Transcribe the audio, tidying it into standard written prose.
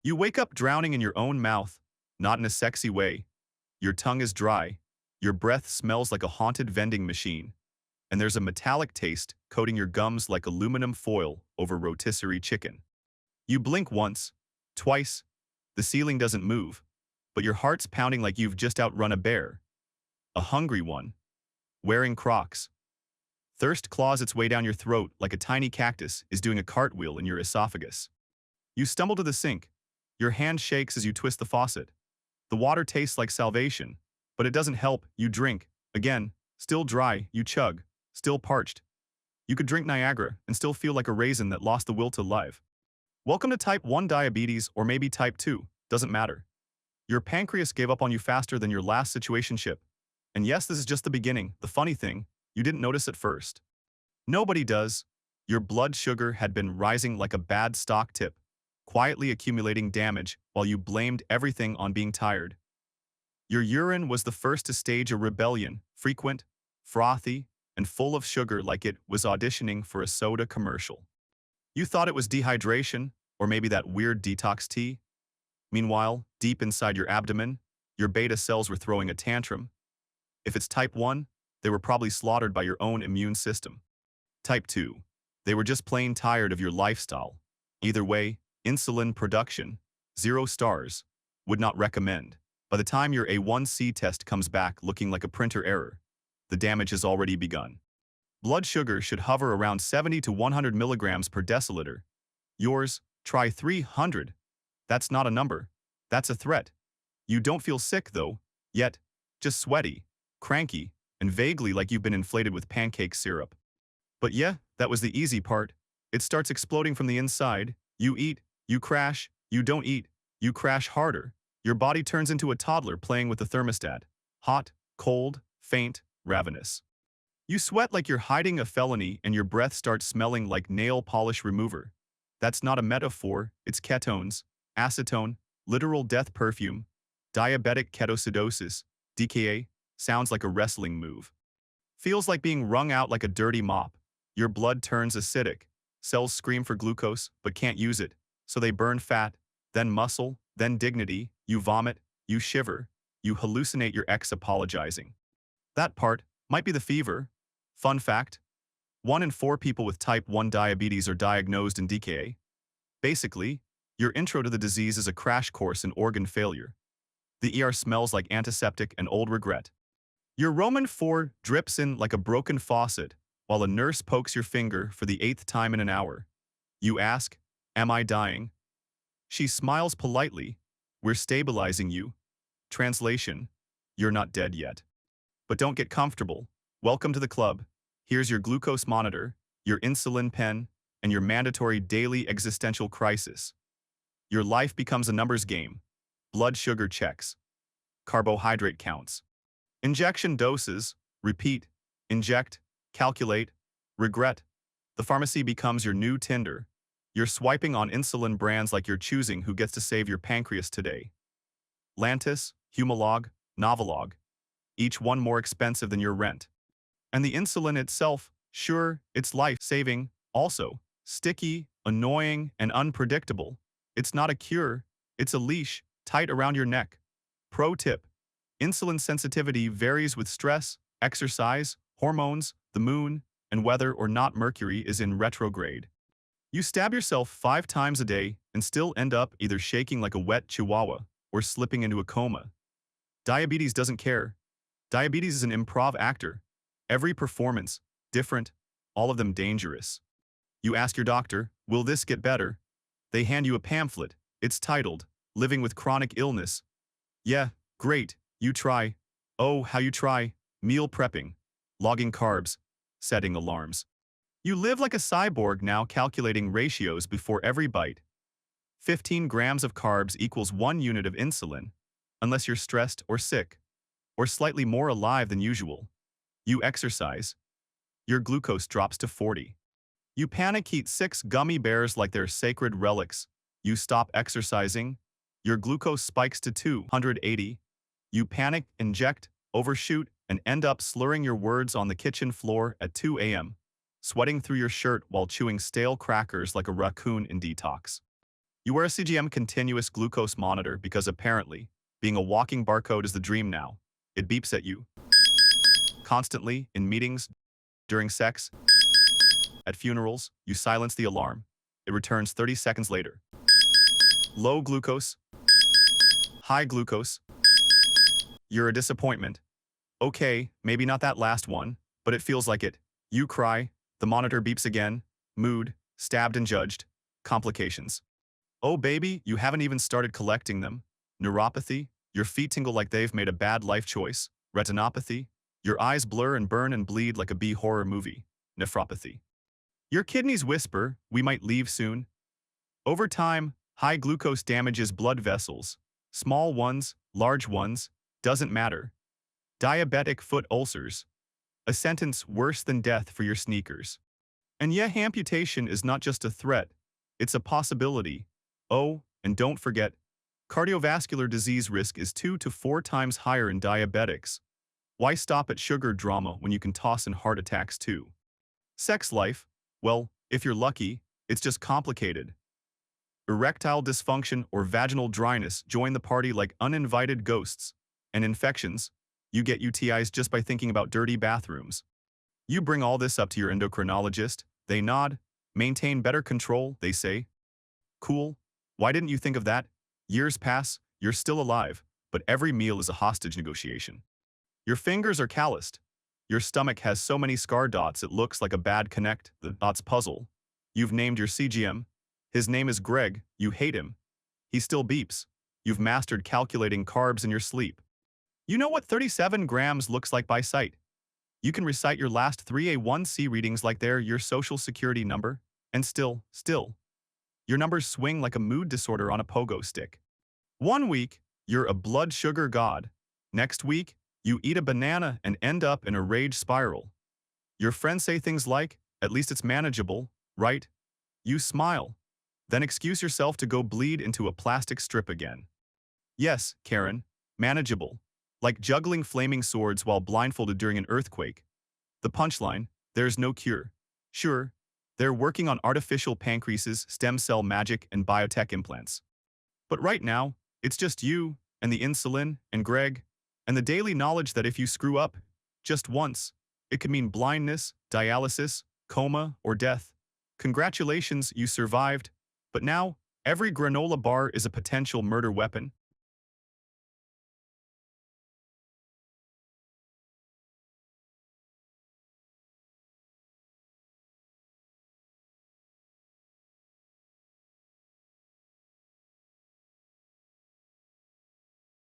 You wake up drowning in your own mouth, not in a sexy way. Your tongue is dry, your breath smells like a haunted vending machine, and there's a metallic taste coating your gums like aluminum foil over rotisserie chicken. You blink once, twice, the ceiling doesn't move, but your heart's pounding like you've just outrun a bear, a hungry one, wearing Crocs. Thirst claws its way down your throat like a tiny cactus is doing a cartwheel in your esophagus. You stumble to the sink. Your hand shakes as you twist the faucet. The water tastes like salvation, but it doesn't help. You drink. Again, still dry, you chug. Still parched. You could drink Niagara and still feel like a raisin that lost the will to live. Welcome to type 1 diabetes, or maybe type 2, doesn't matter. Your pancreas gave up on you faster than your last situationship. And yes, this is just the beginning. The funny thing, you didn't notice at first. Nobody does. Your blood sugar had been rising like a bad stock tip, quietly accumulating damage while you blamed everything on being tired. Your urine was the first to stage a rebellion, frequent, frothy, and full of sugar like it was auditioning for a soda commercial. You thought it was dehydration, or maybe that weird detox tea. Meanwhile, deep inside your abdomen, your beta cells were throwing a tantrum. If it's type 1, they were probably slaughtered by your own immune system. Type 2, they were just plain tired of your lifestyle. Either way, insulin production, 0 stars, would not recommend. By the time your A1C test comes back looking like a printer error, the damage has already begun. Blood sugar should hover around 70 to 100 milligrams per deciliter. Yours, try 300. That's not a number. That's a threat. You don't feel sick, though, yet, just sweaty, cranky, and vaguely like you've been inflated with pancake syrup. But yeah, that was the easy part. It starts exploding from the inside. You eat, you crash, you don't eat, you crash harder. Your body turns into a toddler playing with the thermostat. Hot, cold, faint, ravenous. You sweat like you're hiding a felony and your breath starts smelling like nail polish remover. That's not a metaphor, it's ketones, acetone, literal death perfume. Diabetic ketoacidosis, DKA, sounds like a wrestling move. Feels like being wrung out like a dirty mop. Your blood turns acidic. Cells scream for glucose, but can't use it. So they burn fat, then muscle, then dignity. You vomit, you shiver, you hallucinate your ex apologizing. That part might be the fever. Fun fact, 1 in 4 people with type 1 diabetes are diagnosed in DKA. Basically, your intro to the disease is a crash course in organ failure. The ER smells like antiseptic and old regret. Your Roman 4 drips in like a broken faucet, while a nurse pokes your finger for the 8th time in an hour. You ask, "Am I dying?" She smiles politely, "We're stabilizing you." Translation, you're not dead yet. But don't get comfortable. Welcome to the club. Here's your glucose monitor, your insulin pen, and your mandatory daily existential crisis. Your life becomes a numbers game. Blood sugar checks. Carbohydrate counts. Injection doses. Repeat. Inject. Calculate. Regret. The pharmacy becomes your new Tinder. You're swiping on insulin brands like you're choosing who gets to save your pancreas today. Lantus, Humalog, Novolog. Each one more expensive than your rent. And the insulin itself, sure, it's life-saving, also sticky, annoying, and unpredictable. It's not a cure, it's a leash tight around your neck. Pro tip, insulin sensitivity varies with stress, exercise, hormones, the moon, and whether or not Mercury is in retrograde. You stab yourself 5 times a day and still end up either shaking like a wet chihuahua or slipping into a coma. Diabetes doesn't care. Diabetes is an improv actor. Every performance, different, all of them dangerous. You ask your doctor, "Will this get better?" They hand you a pamphlet. It's titled, "Living with Chronic Illness." Yeah, great, you try. Oh, how you try. Meal prepping, logging carbs, setting alarms. You live like a cyborg now, calculating ratios before every bite. 15 grams of carbs equals 1 unit of insulin, unless you're stressed or sick, or slightly more alive than usual. You exercise. Your glucose drops to 40. You panic, eat 6 gummy bears like they're sacred relics. You stop exercising. Your glucose spikes to 280. You panic, inject, overshoot, and end up slurring your words on the kitchen floor at 2 a.m., sweating through your shirt while chewing stale crackers like a raccoon in detox. You wear a CGM continuous glucose monitor because apparently, being a walking barcode is the dream now. It beeps at you constantly in meetings, during sex, at funerals. You silence the alarm. It returns 30 seconds later. Low glucose, high glucose. You're a disappointment. Okay, maybe not that last one, but it feels like it. You cry, the monitor beeps again, mood, stabbed and judged, complications. Oh baby, you haven't even started collecting them. Neuropathy, your feet tingle like they've made a bad life choice. Retinopathy, your eyes blur and burn and bleed like a B horror movie. Nephropathy. Your kidneys whisper, we might leave soon. Over time, high glucose damages blood vessels. Small ones, large ones, doesn't matter. Diabetic foot ulcers. A sentence worse than death for your sneakers. And yeah, amputation is not just a threat, it's a possibility. Oh, and don't forget, cardiovascular disease risk is 2 to 4 times higher in diabetics. Why stop at sugar drama when you can toss in heart attacks too? Sex life, well, if you're lucky, it's just complicated. Erectile dysfunction or vaginal dryness join the party like uninvited ghosts. And infections, you get UTIs just by thinking about dirty bathrooms. You bring all this up to your endocrinologist, they nod, maintain better control, they say. Cool, why didn't you think of that? Years pass, you're still alive, but every meal is a hostage negotiation. Your fingers are calloused. Your stomach has so many scar dots it looks like a bad connect, the dots puzzle. You've named your CGM. His name is Greg, you hate him. He still beeps. You've mastered calculating carbs in your sleep. You know what 37 grams looks like by sight. You can recite your last 3 A1C readings like they're your social security number, and still, your numbers swing like a mood disorder on a pogo stick. One week, you're a blood sugar god. Next week, you eat a banana and end up in a rage spiral. Your friends say things like, at least it's manageable, right? You smile, then excuse yourself to go bleed into a plastic strip again. Yes, Karen, manageable. Like juggling flaming swords while blindfolded during an earthquake. The punchline, there's no cure. Sure, they're working on artificial pancreases, stem cell magic, and biotech implants. But right now, it's just you, and the insulin, and Greg, and the daily knowledge that if you screw up, just once, it could mean blindness, dialysis, coma, or death. Congratulations, you survived. But now, every granola bar is a potential murder weapon.